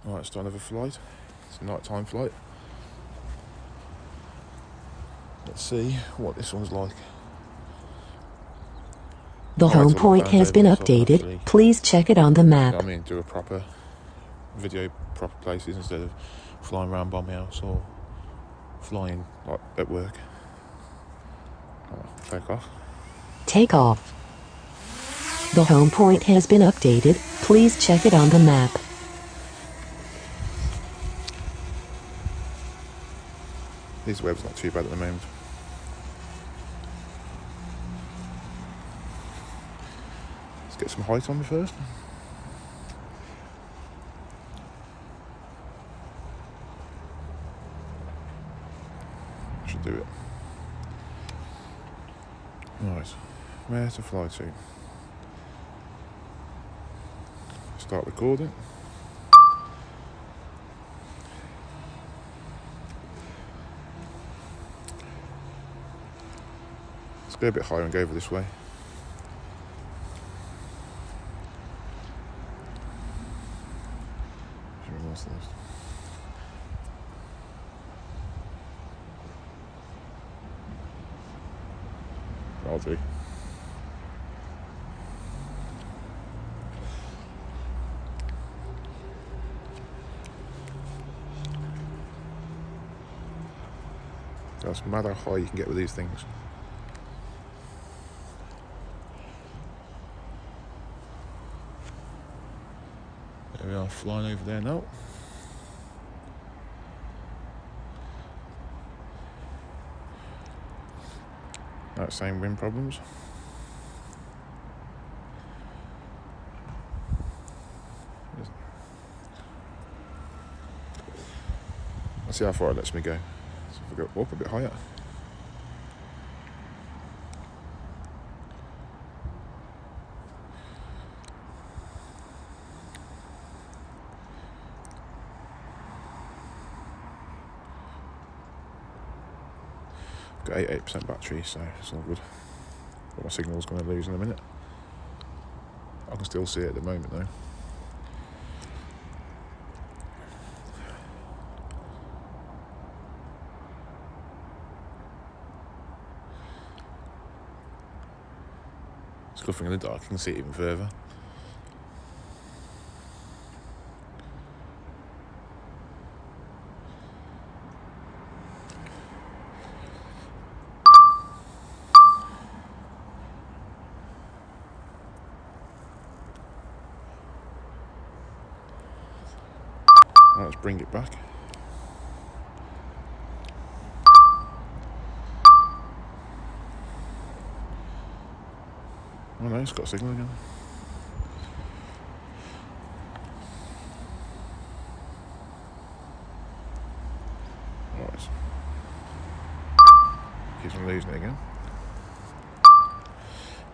Alright, start another flight. It's a nighttime flight. Let's see what this one's like. The home point has been updated. Please check it on the map. I mean, do a proper video, proper places instead of flying around by my house or flying like at work. Take off. Take off. The home point has been updated. Please check it on the map. This web's not too bad at the moment. Let's get some height on me first. Should do it. Right, where to fly to? Start recording. Let's go a bit higher and go over this way. What's this? I'll do. That's mad how high you can get with these things. There we are, flying over there now. That same wind problems. Let's see how far it lets me go. So if I go up a bit higher. Got 88% battery, so it's all good. But my signal's going to lose in a minute. I can still see it at the moment though. It's a good thing in the dark, you can see it even further. Right, let's bring it back. Oh no, it's got a signal again. Right. Keeps on losing it again.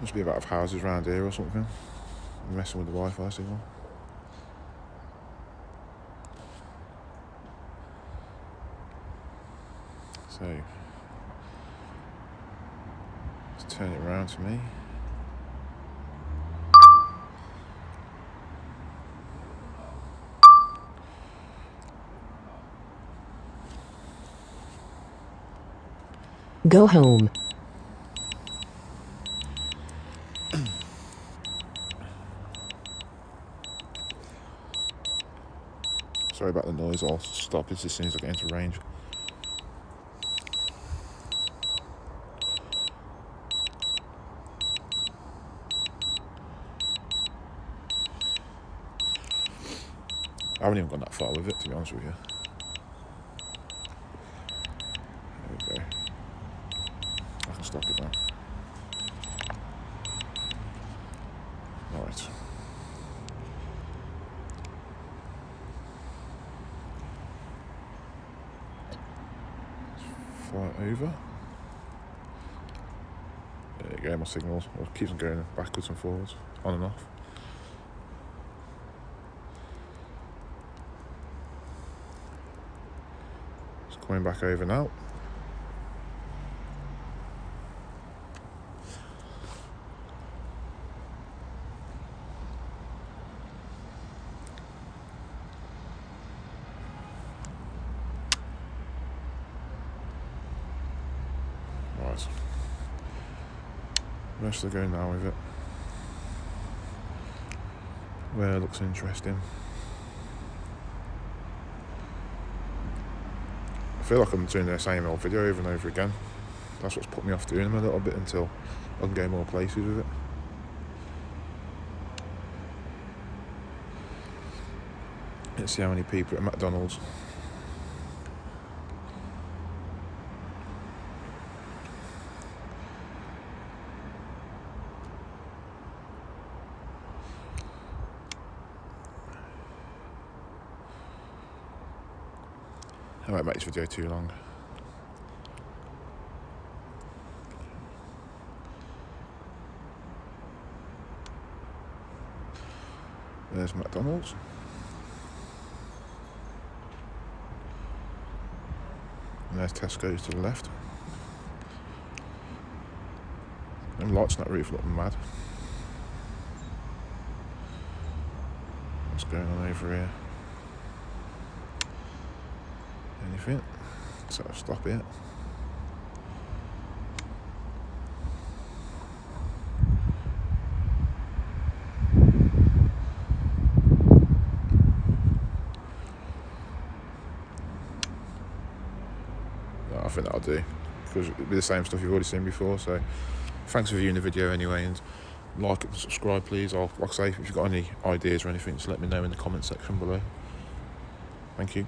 Must be about houses around here or something. I'm messing with the Wi-Fi signal. So, let's turn it around to me. Go home. Sorry about the noise, I'll stop it as soon as I get into range. I haven't even gone that far with it, to be honest with you. There we go. I can stop it now. Right. Fly over. There you go, my signals. Well, it keeps on going backwards and forwards, on and off. It's coming back over now. Where should I go now with it? Where looks interesting? I feel like I'm doing the same old video over and over again. That's what's put me off doing them a little bit until I can go more places with it. Let's see how many people at McDonald's. I won't make this video too long. There's McDonald's. And there's Tesco's to the left. Them lights on that roof look mad. What's going on over here? Anything? So I'll stop here. No, I think that'll do, because it'll be the same stuff you've already seen before. So thanks for viewing the video anyway, and like and subscribe please. Like I say, if you've got any ideas or anything, just let me know in the comment section below. Thank you.